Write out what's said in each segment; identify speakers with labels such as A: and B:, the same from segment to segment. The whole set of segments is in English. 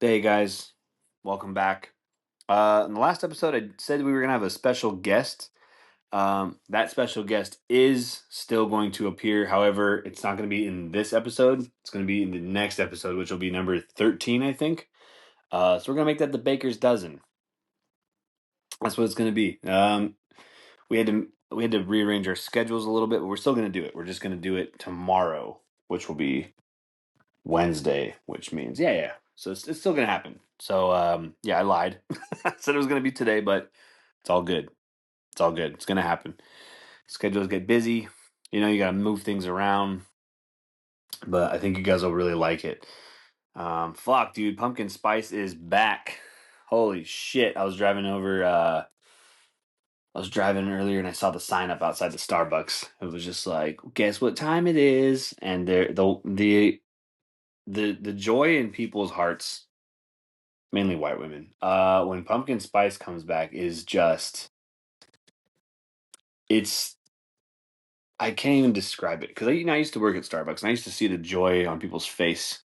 A: Hey guys, welcome back. In the last episode, I said we were gonna have a special guest. That special guest is still going to appear. However, it's not going to be in this episode. It's going to be in the next episode, which will be number 13, I think. So we're gonna make that the baker's dozen. That's what it's going to be. We had to rearrange our schedules a little bit, but we're still going to do it. We're just going to do it tomorrow, which will be Wednesday, which means yeah. So it's still gonna happen. So yeah, I lied. I said it was gonna be today, but it's all good. It's all good. It's gonna happen. Schedules get busy. You gotta move things around. But I think you guys will really like it. Fuck, dude, pumpkin spice is back. Holy shit! I was driving earlier and I saw the sign up outside the Starbucks. It was just like, guess what time it is? And the joy in people's hearts, mainly white women, when pumpkin spice comes back is just it's I can't even describe it because I used to work at Starbucks and I used to see the joy on people's face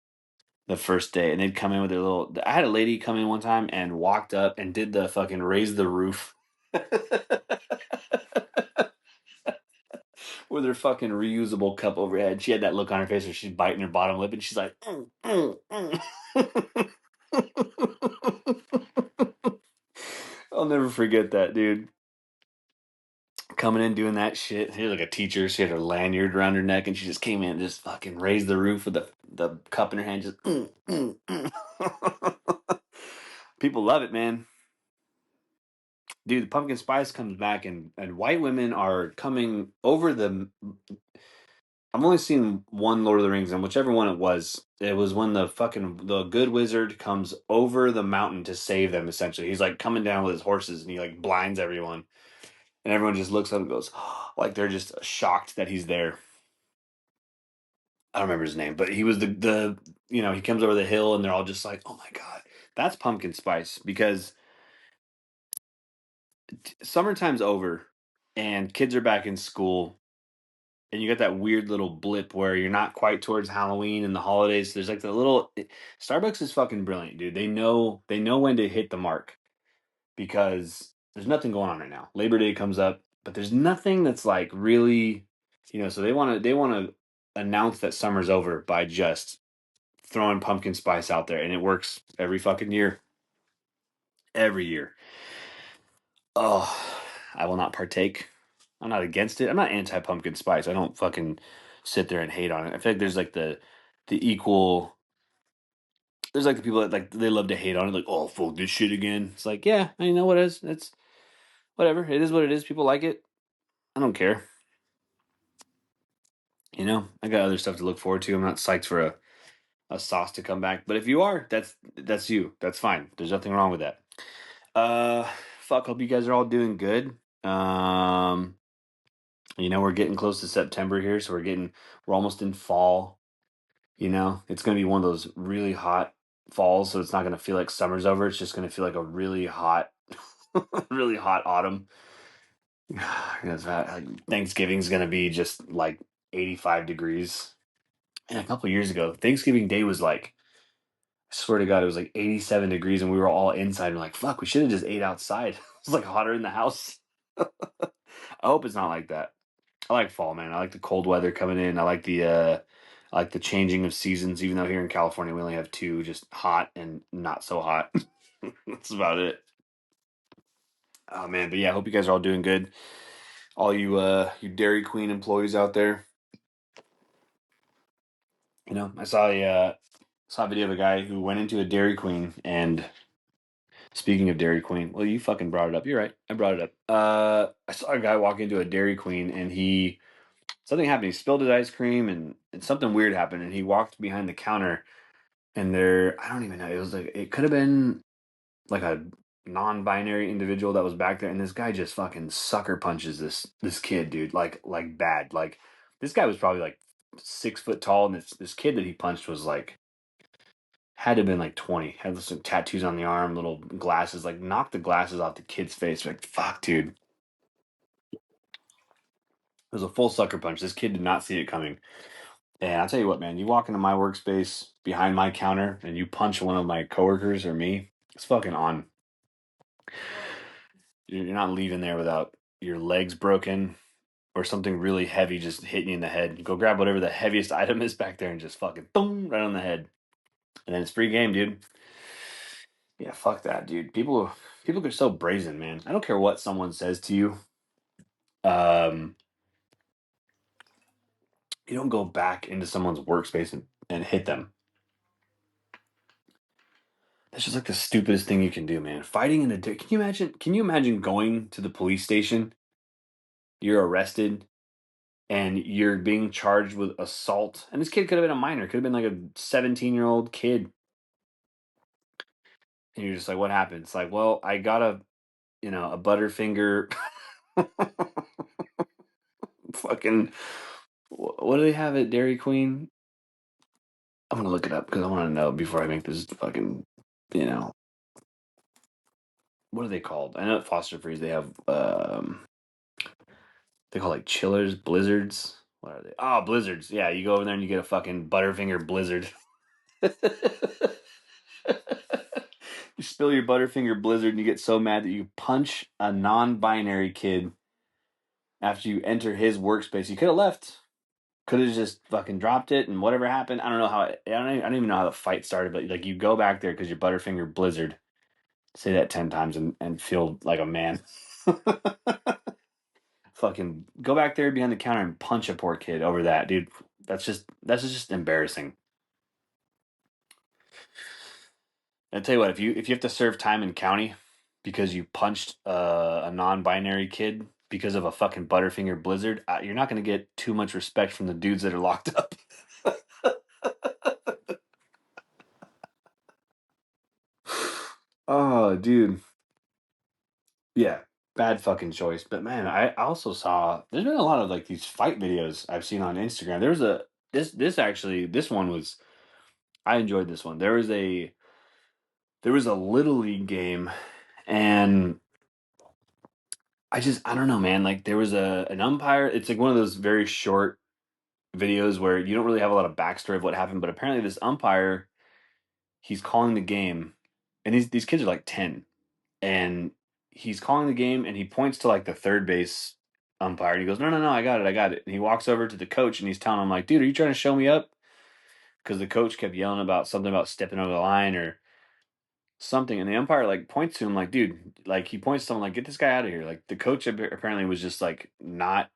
A: the first day, and they'd come in with their little. I had a lady come in one time and walked up and did the fucking raise the roof with her fucking reusable cup overhead. She had that look on her face where she's biting her bottom lip and she's like, I'll never forget that, dude. Coming in doing that shit. She was like a teacher. She had her lanyard around her neck, and she just came in and just fucking raised the roof with the cup in her hand. Just people love it, man. Dude, the pumpkin spice comes back, and white women are coming over the. I've only seen one Lord of the Rings, and whichever one it was when the good wizard comes over the mountain to save them. Essentially, he's like coming down with his horses, and he like blinds everyone, and everyone just looks up and goes, like they're just shocked that he's there. I don't remember his name, but he was the he comes over the hill and they're all just like, oh my god, that's pumpkin spice because summertime's over and kids are back in school and you got that weird little blip where you're not quite towards Halloween and the holidays. There's like the little Starbucks is fucking brilliant, dude. They know when to hit the mark because there's nothing going on right now. Labor Day comes up, but there's nothing that's like really, so they want to announce that summer's over by just throwing pumpkin spice out there, and it works every fucking year. Every year. Oh, I will not partake. I'm not against it. I'm not anti pumpkin spice. I don't fucking sit there and hate on it. I feel like there's like the equal. There's like the people that like they love to hate on it, like oh fuck this shit again. It's like yeah, I know what it is. It's whatever. It is what it is. People like it. I don't care. I got other stuff to look forward to. I'm not psyched for a sauce to come back. But if you are, that's you. That's fine. There's nothing wrong with that. Uh, fuck. Hope you guys are all doing good. We're getting close to September here, so we're almost in fall. It's gonna be one of those really hot falls, so it's not gonna feel like summer's over. It's just gonna feel like a really hot, really hot autumn. Because Thanksgiving's gonna be just like 85 degrees. And a couple of years ago, Thanksgiving Day was like, I swear to God, it was like 87 degrees, and we were all inside. And like, fuck, we should have just ate outside. It's like hotter in the house. I hope it's not like that. I like fall, man. I like the cold weather coming in. I like the changing of seasons. Even though here in California we only have two, just hot and not so hot. That's about it. Oh man, but yeah, I hope you guys are all doing good. All you Dairy Queen employees out there. I saw a video of a guy who went into a Dairy Queen and speaking of Dairy Queen, well, you fucking brought it up. You're right. I brought it up. I saw a guy walk into a Dairy Queen and something happened. He spilled his ice cream and something weird happened. And he walked behind the counter and I don't even know. It was like, it could have been like a non-binary individual that was back there. And this guy just fucking sucker punches this kid, dude. Like bad. Like this guy was probably like 6 foot tall. And this kid that he punched was like, had to have been like 20, had some tattoos on the arm, little glasses, like knocked the glasses off the kid's face. Like, fuck, dude. It was a full sucker punch. This kid did not see it coming. And I'll tell you what, man, you walk into my workspace behind my counter and you punch one of my coworkers or me, it's fucking on. You're not leaving there without your legs broken or something really heavy just hitting you in the head. You go grab whatever the heaviest item is back there and just fucking boom right on the head. And then it's free game, dude. Yeah, fuck that, dude. People are so brazen, man. I don't care what someone says to you. Um, you don't go back into someone's workspace and hit them. That's just like the stupidest thing you can do, man. Fighting in a can you imagine going to the police station, you're arrested, and you're being charged with assault. And this kid could have been a minor, could have been like a 17-year-old kid. And you're just like, what happened? It's like, well, I got a Butterfinger fucking what do they have at Dairy Queen? I'm gonna look it up because I want to know before I make this fucking, you know, what are they called? I know at Foster Freeze they have they call like chillers, blizzards. What are they? Oh, blizzards. Yeah, you go over there and you get a fucking Butterfinger Blizzard. You spill your Butterfinger Blizzard and you get so mad that you punch a non-binary kid after you enter his workspace. You could have left. Could have just fucking dropped it and whatever happened. I don't know how. I don't even know how the fight started. But like, you go back there because you're Butterfinger Blizzard. Say that 10 times and feel like a man. Fucking go back there behind the counter and punch a poor kid over that, dude. That's just embarrassing. I tell you what, if you have to serve time in county because you punched a non-binary kid because of a fucking Butterfinger Blizzard, you're not going to get too much respect from the dudes that are locked up. Oh, dude. Yeah, bad fucking choice. But man, I also saw there's been a lot of like these fight videos I've seen on Instagram. There was a this one was I enjoyed this one. There was a little league game and I don't know, man. Like there was an umpire. It's like one of those very short videos where you don't really have a lot of backstory of what happened, but apparently this umpire, he's calling the game, and these kids are like 10, and he's calling the game, and he points to like the third base umpire, and he goes, no, I got it, and he walks over to the coach, and he's telling him like, dude, are you trying to show me up? Because the coach kept yelling about something about stepping over the line or something, and the umpire like points to him like, dude, like he points to him like, get this guy out of here. Like the coach apparently was just like not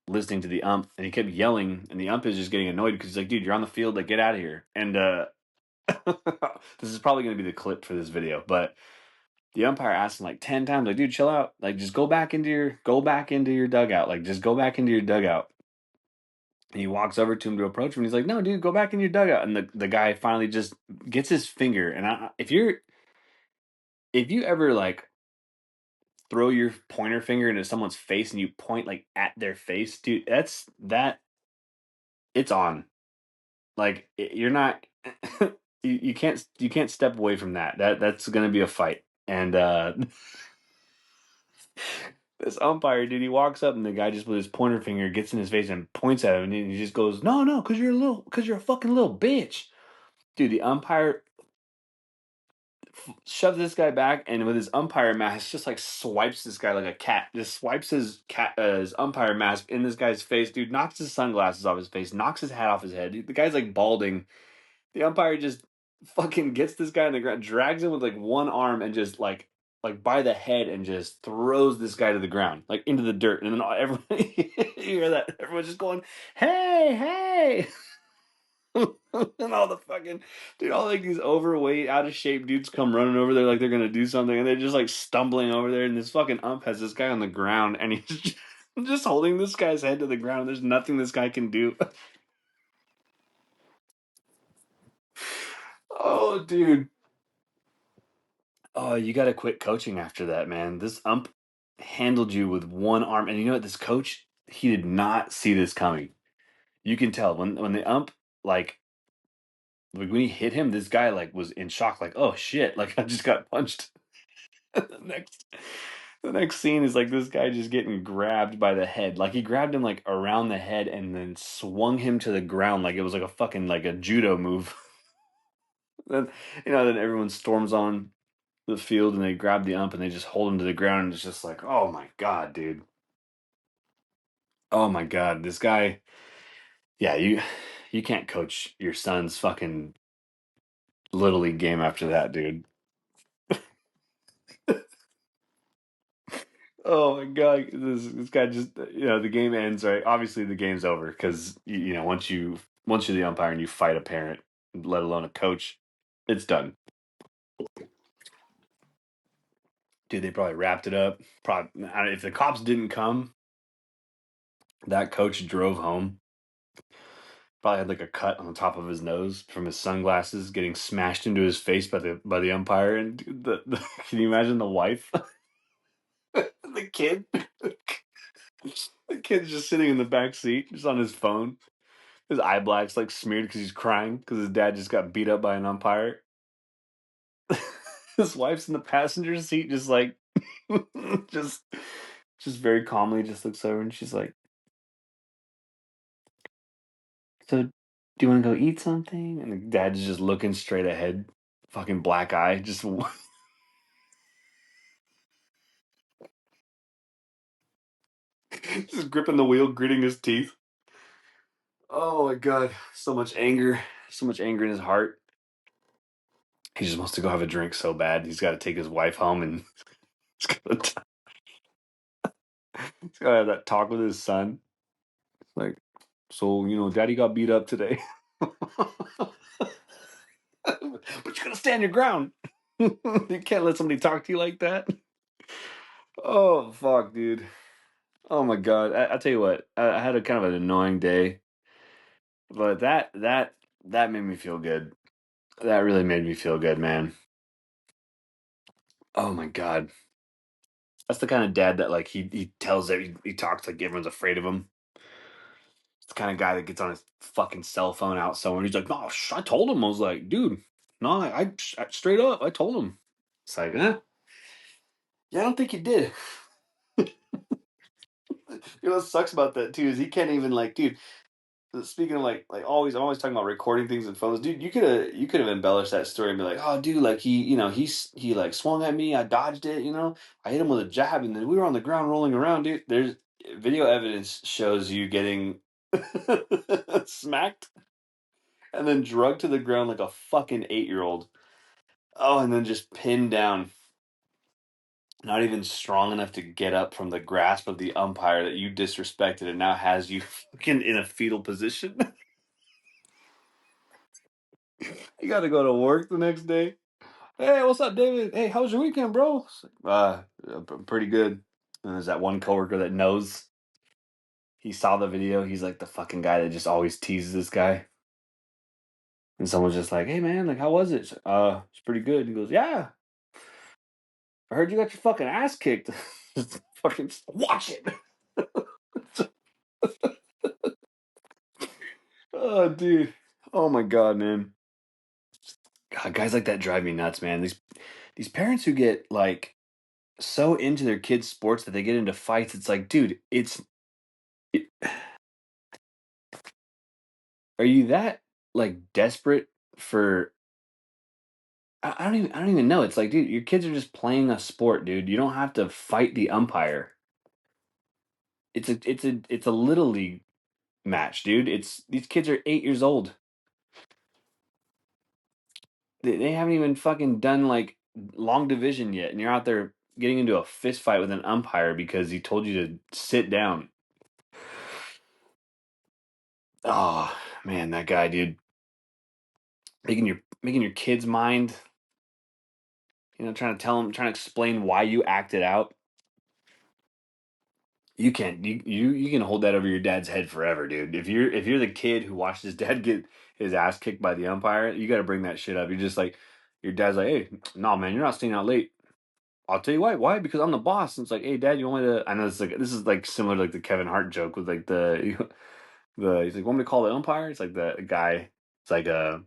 A: listening to the ump, and he kept yelling, and the ump is just getting annoyed because he's like, dude, you're on the field, like get out of here. And this is probably going to be the clip for this video, but the umpire asked him like 10 times, like, dude, chill out, like just go back into your dugout, like just go back into your dugout. And he walks over to him to approach him, and he's like, no, dude, go back in your dugout. And the guy finally just gets his finger, and if you ever like throw your pointer finger into someone's face and you point like at their face, dude, it's on. Like you're not you can't step away from that. That's gonna be a fight. And this umpire, dude, he walks up and the guy just with his pointer finger gets in his face and points at him, and he just goes, no, because you're a fucking little bitch. Dude, the umpire shoves this guy back, and with his umpire mask, just like swipes this guy like a cat. Just swipes his umpire mask in this guy's face, dude. Knocks his sunglasses off his face, knocks his hat off his head. Dude, the guy's like balding. The umpire just fucking gets this guy on the ground, drags him with like one arm, and just like by the head, and just throws this guy to the ground, like into the dirt. And then everyone, you hear that? Everyone's just going, "Hey, hey!" And all the fucking dude, all like these overweight, out of shape dudes come running over there like they're gonna do something, and they're just like stumbling over there. And this fucking ump has this guy on the ground, and he's just holding this guy's head to the ground. There's nothing this guy can do. Oh, dude. Oh, you got to quit coaching after that, man. This ump handled you with one arm, and you know what? This coach, he did not see this coming. You can tell when the ump like when he hit him, this guy like was in shock, like, oh shit, like I just got punched. Next, The next scene is like this guy just getting grabbed by the head. Like he grabbed him like around the head and then swung him to the ground like it was like a fucking like a judo move. Then then everyone storms on the field and they grab the ump and they just hold him to the ground and it's just like, oh my god, dude. Oh my god, this guy. Yeah, you can't coach your son's fucking little league game after that, dude. Oh my god, this guy just the game ends right. Obviously, the game's over because once you're the umpire and you fight a parent, let alone a coach, it's done. Dude, they probably wrapped it up. Probably if the cops didn't come, that coach drove home. Probably had like a cut on the top of his nose from his sunglasses getting smashed into his face by the umpire. And dude, can you imagine the wife, the kid? The kid's just sitting in the back seat, just on his phone. His eye black's like smeared because he's crying because his dad just got beat up by an umpire. His wife's in the passenger seat, just like, just, just very calmly, just looks over and she's like, "So, do you want to go eat something?" And the dad's just looking straight ahead, fucking black eye, just, just gripping the wheel, gritting his teeth. Oh my god, so much anger in his heart. He just wants to go have a drink so bad. He's got to take his wife home and he's got to have that talk with his son. Like, so daddy got beat up today, but you gotta stand your ground. You can't let somebody talk to you like that. Oh fuck, dude. Oh my god. I tell you what. I had a kind of an annoying day, but that made me feel good. That really made me feel good, man. Oh my god. That's the kind of dad that like he tells that he talks like everyone's afraid of him. It's the kind of guy that gets on his fucking cell phone out somewhere. He's like, "No, I told him." I was like, "Dude, no, I straight up, I told him." It's like, yeah, I don't think you did. What sucks about that too is he can't even like, dude. Speaking of like always, I'm always talking about recording things in phones, dude. You could have embellished that story and be like, "Oh, dude, like he like swung at me, I dodged it, I hit him with a jab, and then we were on the ground rolling around, dude." There's video evidence shows you getting smacked and then drugged to the ground like a fucking 8-year-old. Oh, and then just pinned down, not even strong enough to get up from the grasp of the umpire that you disrespected and now has you fucking in a fetal position. You got to go to work the next day. "Hey, what's up, David? Hey, how was your weekend, bro?" It's like, pretty good. And there's that one coworker that knows. He saw the video. He's like the fucking guy that just always teases this guy. And someone's just like, "Hey, man, like, how was it?" It's pretty good. He goes, "Yeah, I heard you got your fucking ass kicked." Just fucking watch it. Oh, dude. Oh my god, man. God, guys like that drive me nuts, man. These parents who get like so into their kids' sports that they get into fights. It's like, dude, it, are you that like desperate for? I don't even know. It's like, dude, your kids are just playing a sport, dude. You don't have to fight the umpire. It's a little league match, dude. It's these kids are 8 years old. They haven't even fucking done like long division yet, and you're out there getting into a fist fight with an umpire because he told you to sit down. Oh man, that guy, dude, making your kid's mind. Trying to tell him, trying to explain why you acted out. You can't. You can hold that over your dad's head forever, dude. If you're the kid who watched his dad get his ass kicked by the umpire, you got to bring that shit up. You're just like, your dad's like, "Hey, no, man, you're not staying out late." "I'll tell you why. Why? Because I'm the boss." And it's like, "Hey, Dad, you want me to?" I know this is like similar to like the Kevin Hart joke with like the he's like, "Want me to call the umpire?" It's like the guy. It's like, "Oh,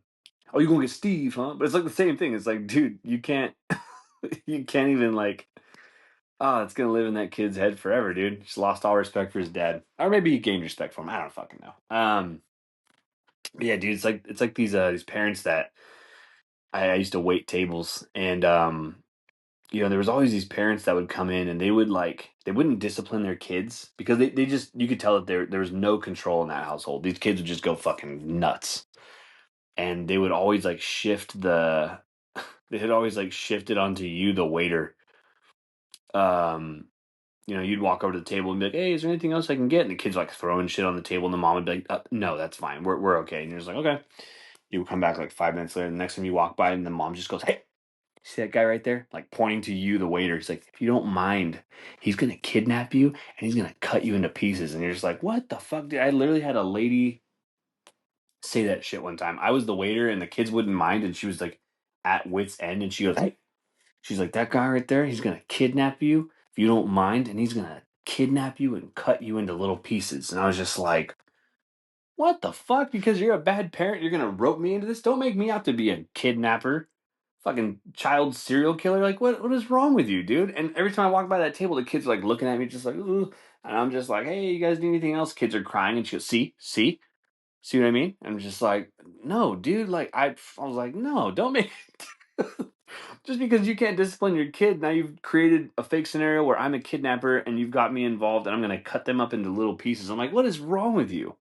A: you gonna get Steve, huh?" But it's like the same thing. It's like, dude, you can't you can't even like Oh, it's gonna live in that kid's head forever, dude. Just lost all respect for his dad, or maybe he gained respect for him. I don't fucking know. But yeah, dude, it's like these parents that I used to wait tables, and there was always these parents that would come in and they wouldn't discipline their kids because they just you could tell that there was no control in that household. These kids would just go fucking nuts, and they would always like shift the they had always like shifted onto you, the waiter. Um, you'd walk over to the table and be like, "Hey, is there anything else I can get?" And the kids like throwing shit on the table, and the mom would be like, "No, that's fine. We're okay." And you're just like, "Okay." You would come back like 5 minutes later. And the next time you walk by, and the mom just goes, "Hey, see that guy right there?" Like pointing to you, the waiter. He's like, "If you don't mind, he's gonna kidnap you and he's gonna cut you into pieces." And you're just like, "What the fuck, dude?" I literally had a lady say that shit one time. I was the waiter, and the kids wouldn't mind, and she was like at wit's end, and she goes, "Hey." She's like, "That guy right there, he's gonna kidnap you if you don't mind, and he's gonna kidnap you and cut you into little pieces." And I was just like, "What the fuck? Because you're a bad parent, you're gonna rope me into this? Don't make me out to be a kidnapper, fucking child serial killer. Like, what is wrong with you, dude?" And every time I walk by that table, the kids are like looking at me, just like, "Ooh," and I'm just like, "Hey, you guys need anything else?" Kids are crying, and she goes, see what I mean?" I'm just like, "No, dude." Like, I was like, "No, don't make." Just because you can't discipline your kid, now you've created a fake scenario where I'm a kidnapper and you've got me involved and I'm going to cut them up into little pieces. I'm like, what is wrong with you?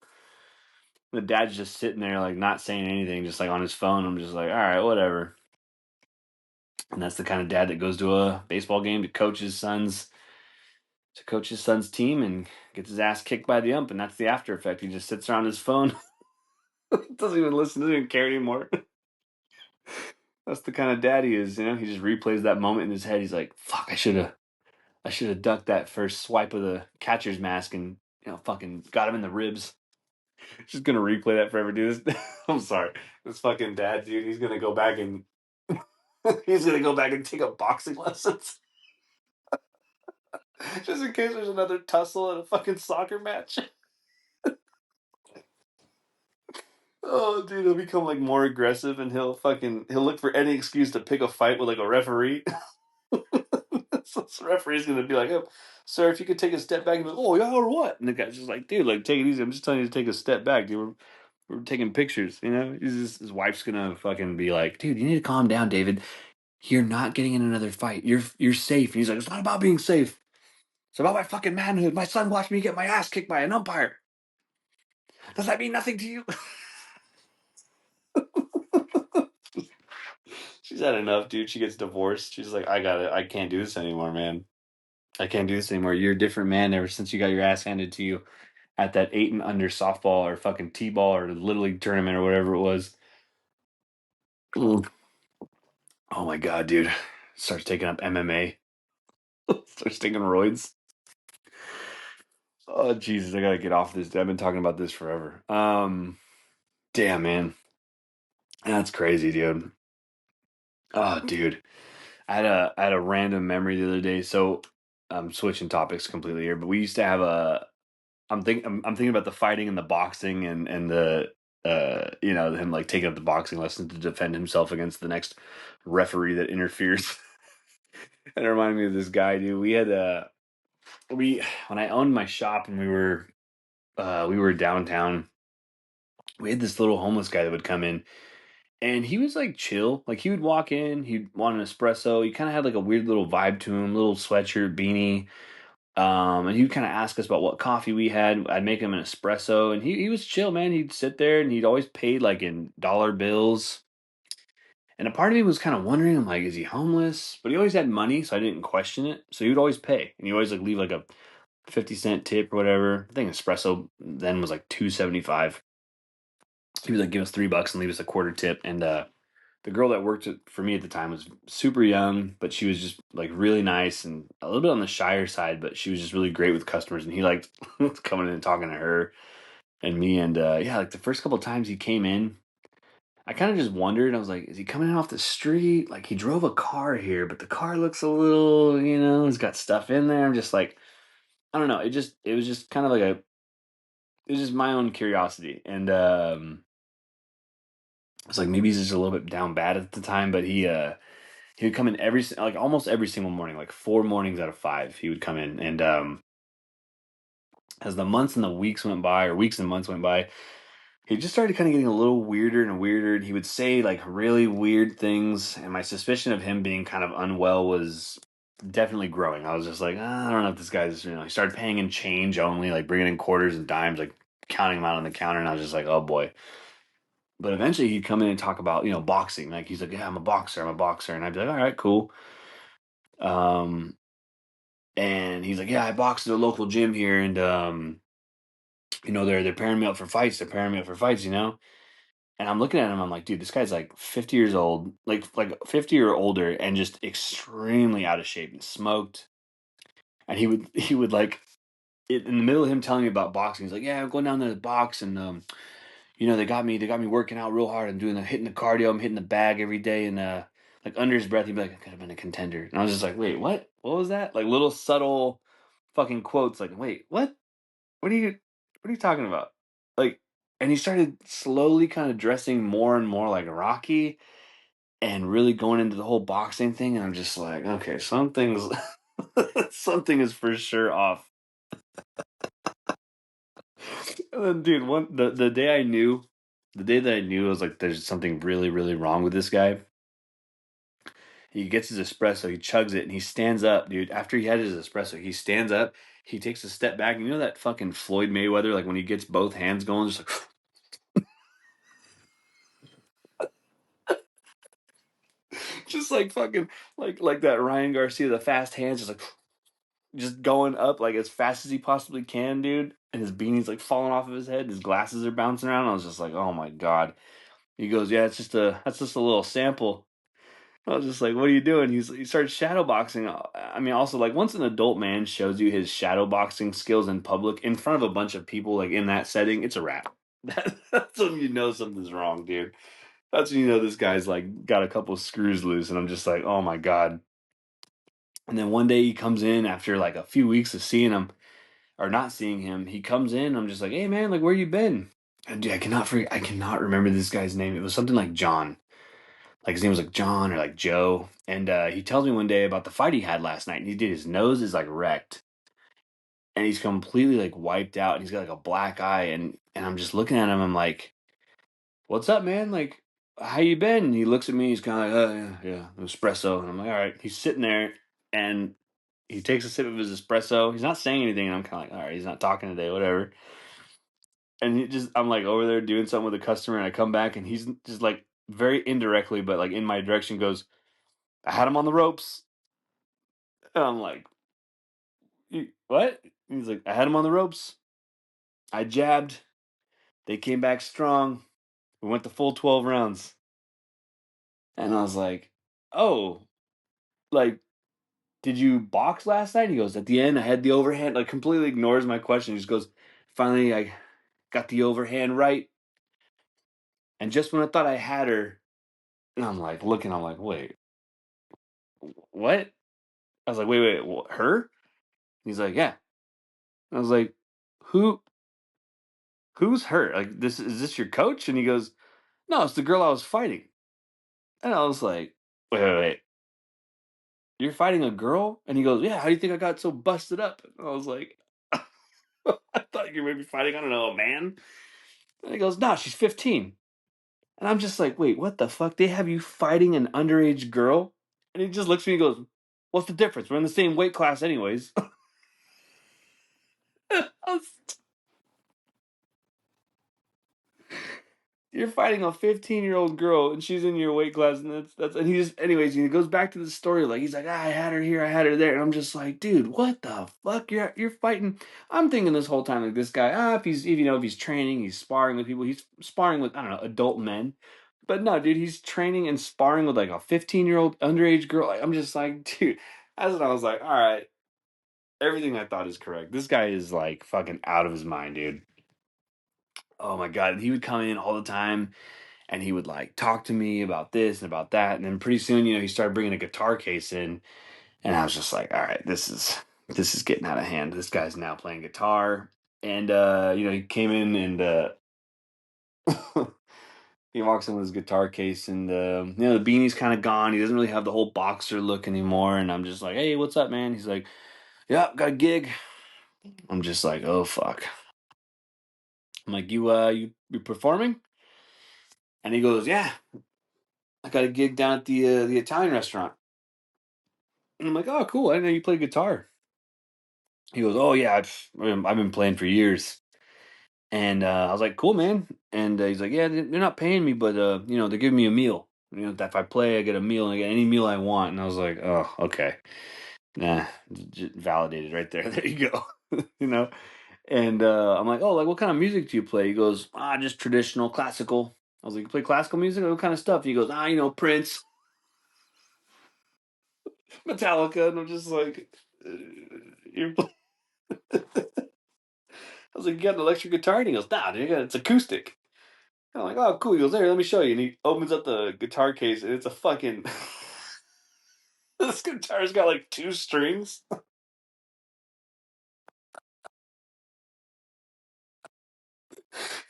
A: The dad's just sitting there, like, not saying anything, just like on his phone. I'm just like, all right, whatever. And that's the kind of dad that goes to a baseball game to coach his son's team and gets his ass kicked by the ump. And that's the after effect. He just sits around his phone, doesn't even listen, doesn't even care anymore. That's the kind of dad he is. He just replays that moment in his head. He's like, fuck, I should have ducked that first swipe of the catcher's mask and fucking got him in the ribs. Just gonna replay that forever, dude. I'm sorry, this fucking dad, dude. He's gonna go back and he's gonna go back and take up boxing lessons just in case there's another tussle at a fucking soccer match. Oh, dude, he'll become like more aggressive and he'll look for any excuse to pick a fight with like a referee. So the referee's gonna be like, "Oh, sir, if you could take a step back," and be like, "Oh yeah, or what?" And the guy's just like, "Dude, like take it easy. I'm just telling you to take a step back, dude. We're taking pictures, you know." His wife's gonna fucking be like, "Dude, you need to calm down, David. You're not getting in another fight. You're safe." And he's like, "It's not about being safe. It's about my fucking manhood. My son watched me get my ass kicked by an umpire. Does that mean nothing to you?" She's had enough, dude. She gets divorced. She's like, "I got it. I can't do this anymore, man. I can't do this anymore. You're a different man ever since you got your ass handed to you at that 8 and under softball or fucking t-ball or little league tournament or whatever it was." Mm. Oh my god, dude! Starts taking up MMA. Starts taking roids. Oh Jesus, I gotta get off this. I've been talking about this forever. Damn man, that's crazy, dude. Oh, dude, I had a random memory the other day. So I'm switching topics completely here, but we used to have a. I'm thinking about the fighting and the boxing and the him like taking up the boxing lesson to defend himself against the next referee that interferes. And it reminded me of this guy, dude. We when I owned my shop and we were downtown, we had this little homeless guy that would come in and he was like chill. Like he would walk in, he'd want an espresso. He kind of had like a weird little vibe to him, little sweatshirt, beanie. And he would kind of ask us about what coffee we had. I'd make him an espresso, and he was chill, man. He'd sit there, and he'd always paid like in dollar bills. And a part of me was kind of wondering, I'm like, is he homeless? But he always had money, so I didn't question it. So he would always pay, and he always like leave like a 50 cent tip or whatever. I think espresso then was like 2.75. He would like give us $3 and leave us a quarter tip. And the girl that worked for me at the time was super young, but she was just like really nice and a little bit on the shyer side, but she was just really great with customers. And he liked coming in and talking to her and me. And yeah, like the first couple of times he came in, I kind of just wondered. I was like, is he coming in off the street? Like he drove a car here, but the car looks a little, it's got stuff in there. I'm just like, I don't know. It was just kind of like it was just my own curiosity. And I was like, maybe he's just a little bit down bad at the time, but he would come in like almost every single morning, like 4 mornings out of 5, he would come in. And as the months and the weeks went by, or weeks and months went by, he just started kind of getting a little weirder and weirder. And he would say like really weird things, and my suspicion of him being kind of unwell was definitely growing. I was just like, I don't know if this guy's, he started paying in change only, like bringing in quarters and dimes, like counting them out on the counter. And I was just like, oh boy. But eventually he'd come in and talk about, boxing. Like he's like, yeah, I'm a boxer. I'm a boxer. And I'd be like, all right, cool. Um, and he's like, yeah, I box at a local gym here. And, they're pairing me up for fights. They're pairing me up for fights. And I'm looking at him. I'm like, dude, this guy's like 50 years old, like 50 or older, and just extremely out of shape and smoked. And he would like, in the middle of him telling me about boxing, he's like, yeah, I'm going down there to box, and they got me working out real hard. I'm hitting the cardio. I'm hitting the bag every day, and like under his breath, he'd be like, I could have been a contender. And I was just like, wait, what? What was that? Like little subtle fucking quotes. Like, wait, what? What are you talking about? Like, and he started slowly kind of dressing more and more like Rocky, and really going into the whole boxing thing. And I'm just like, okay, something's something is for sure off. And then, dude, the day I knew, the day that I knew, I was like, there's something really, really wrong with this guy. He gets his espresso, he chugs it, and he stands up, dude. After he had his espresso, he stands up, he takes a step back. You know that fucking Floyd Mayweather, like when he gets both hands going, just like, just like fucking, like that Ryan Garcia, the fast hands, just like, just going up like as fast as he possibly can, dude. And his beanie's like falling off of his head. His glasses are bouncing around. I was just like, oh my god. He goes, yeah, that's just a little sample. I was just like, what are you doing? He started shadowboxing. I mean, also like once an adult man shows you his shadowboxing skills in public in front of a bunch of people, like in that setting, it's a wrap. That's when you know something's wrong, dude. That's when you know this guy's like got a couple screws loose, and I'm just like, oh my god. And then one day he comes in after like a few weeks of seeing him or not seeing him. He comes in. I'm just like, hey man, like where you been? And dude, I cannot remember this guy's name. It was something like John. Like his name was like John or like Joe. And he tells me one day about the fight he had last night. And he did, his nose is like wrecked, and he's completely like wiped out. And he's got like a black eye. And I'm just looking at him. I'm like, what's up, man? Like, how you been? And he looks at me. He's kind of like, oh yeah, espresso. And I'm like, all right. He's sitting there, and he takes a sip of his espresso. He's not saying anything. And I'm kind of like, all right, he's not talking today, whatever. And I'm like over there doing something with a customer, and I come back, and he's just like very indirectly, but like in my direction, goes, I had him on the ropes. And I'm like, What? He's like, I had him on the ropes. I jabbed. They came back strong. We went the full 12 rounds. And I was like, oh, like, did you box last night? He goes, at the end, I had the overhand. Like, completely ignores my question. He just goes, finally, I got the overhand right. And just when I thought I had her, and I'm like, looking, I'm like, wait, what? I was like, wait, what, her? He's like, yeah. I was like, who? Who's her? Like, is this your coach? And he goes, no, it's the girl I was fighting. And I was like, wait. You're fighting a girl? And he goes, yeah, how do you think I got so busted up? And I was like, I thought you were maybe fighting, I don't know, a man. And he goes, no, she's 15. And I'm just like, wait, what the fuck? They have you fighting an underage girl? And he just looks at me and goes, what's the difference? We're in the same weight class anyways. I was You're fighting a 15-year-old girl, and she's in your weight class, and and he just, anyways, he goes back to the story, like he's like, I had her here, I had her there, and I'm just like, dude, what the fuck? You're fighting. I'm thinking this whole time like this guy, if he's training, he's sparring with people, he's sparring with, I don't know, adult men, but no, dude, he's training and sparring with like a 15-year-old underage girl. Like, I'm just like, dude, that's when I was like, all right, everything I thought is correct. This guy is like fucking out of his mind, dude. Oh my god, and he would come in all the time, and he would like talk to me about this and about that. And then pretty soon, he started bringing a guitar case in, and I was just like, all right, this is getting out of hand. This guy's now playing guitar. And he came in, and He walks in with his guitar case, and the beanie's kind of gone. He doesn't really have the whole boxer look anymore. And I'm just like, "Hey, what's up, man?" He's like, "Yeah, got a gig." I'm just like, "Oh fuck." I'm like, "You performing?" And he goes, "Yeah, I got a gig down at the Italian restaurant." And I'm like, "Oh, cool. I didn't know you played guitar." He goes, "Oh yeah, I've been playing for years." And I was like, "Cool, man." And he's like, "Yeah, they're not paying me, but they're giving me a meal. If I play, I get a meal, and I get any meal I want." And I was like, "Oh, okay, nah, validated right there. There you go." you know. And I'm like, "Oh, like what kind of music do you play?" He goes, "Just traditional, classical." I was like, "You play classical music? What kind of stuff?" He goes, Prince, Metallica." And I'm just like, "You're." I was like, "You got an electric guitar?" And he goes, "Nah, dude, it's acoustic." I'm like, "Oh, cool." He goes, "There, let me show you." And he opens up the guitar case, and it's a fucking. This guitar's got like two strings.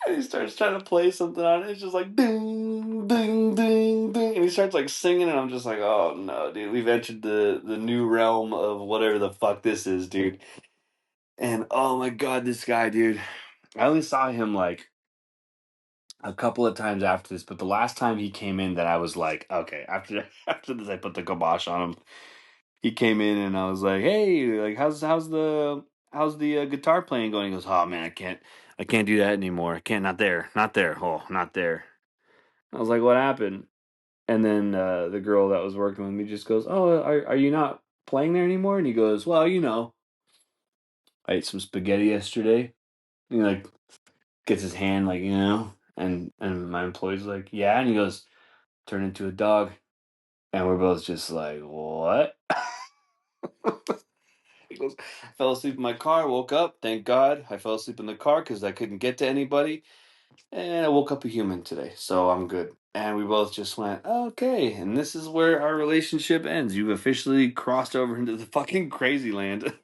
A: And he starts trying to play something on it. It's just like ding, ding, ding, ding. And he starts like singing, and I'm just like, "Oh no, dude. We've entered the new realm of whatever the fuck this is, dude." And oh my god, this guy, dude. I only saw him like a couple of times after this, but the last time he came in that I was like, okay, after after this I put the kibosh on him. He came in and I was like, "Hey, like how's the guitar playing going?" He goes, "Oh man, I can't do that anymore. I can't, not there. Oh, not there." I was like, "What happened?" And then the girl that was working with me just goes, "Oh, are you not playing there anymore?" And he goes, "Well, I ate some spaghetti yesterday." And he like gets his hand like, and my employee's like, "Yeah," and he goes, "Turn into a dog." And we're both just like, "What?" He goes, "I fell asleep in my car, woke up. Thank God I fell asleep in the car because I couldn't get to anybody. And I woke up a human today, so I'm good." And we both just went, "Okay." And this is where our relationship ends. You've officially crossed over into the fucking crazy land.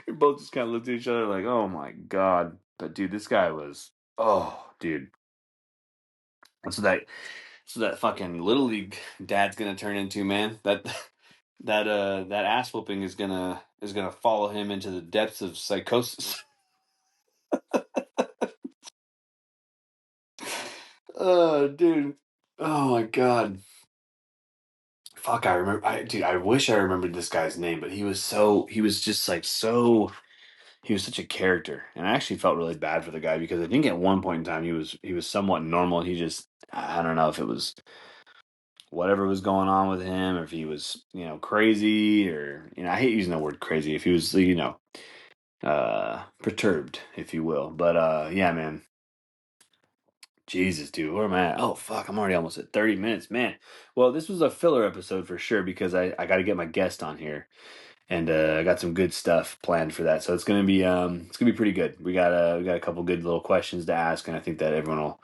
A: We both just kind of looked at each other like, "Oh my God." But dude, this guy was, oh, dude. And so that fucking little league dad's gonna turn into, man. That ass whooping is gonna follow him into the depths of psychosis. Oh, dude. Oh my god. Fuck, I remember. Dude, I wish I remembered this guy's name, but he was just like he was such a character, and I actually felt really bad for the guy because I think at one point in time he was somewhat normal. He just, I don't know if it was whatever was going on with him, or if he was crazy, or I hate using the word crazy. If he was perturbed, if you will. But yeah, man. Jesus, dude, where am I at? Oh, fuck, I'm already almost at 30 minutes, man. Well, this was a filler episode for sure because I got to get my guest on here, and I got some good stuff planned for that. So it's gonna be pretty good. We got a couple good little questions to ask, and I think that everyone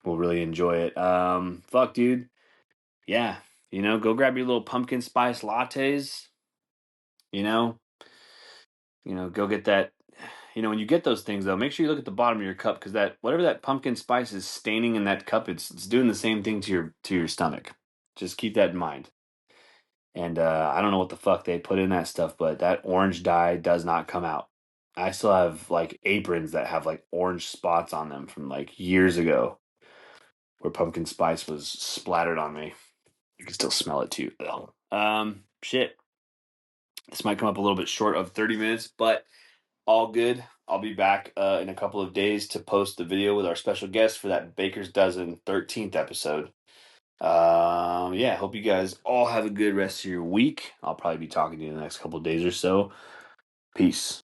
A: will really enjoy it. Fuck, dude, yeah, go grab your little pumpkin spice lattes. You know, go get that. When you get those things though, make sure you look at the bottom of your cup because that whatever that pumpkin spice is staining in that cup, it's doing the same thing to your stomach. Just keep that in mind. And I don't know what the fuck they put in that stuff, but that orange dye does not come out. I still have like aprons that have like orange spots on them from like years ago where pumpkin spice was splattered on me. You can still smell it too. Ugh. Shit. This might come up a little bit short of 30 minutes, but all good. I'll be back in a couple of days to post the video with our special guest for that Baker's Dozen 13th episode. Yeah, hope you guys all have a good rest of your week. I'll probably be talking to you in the next couple of days or so. Peace.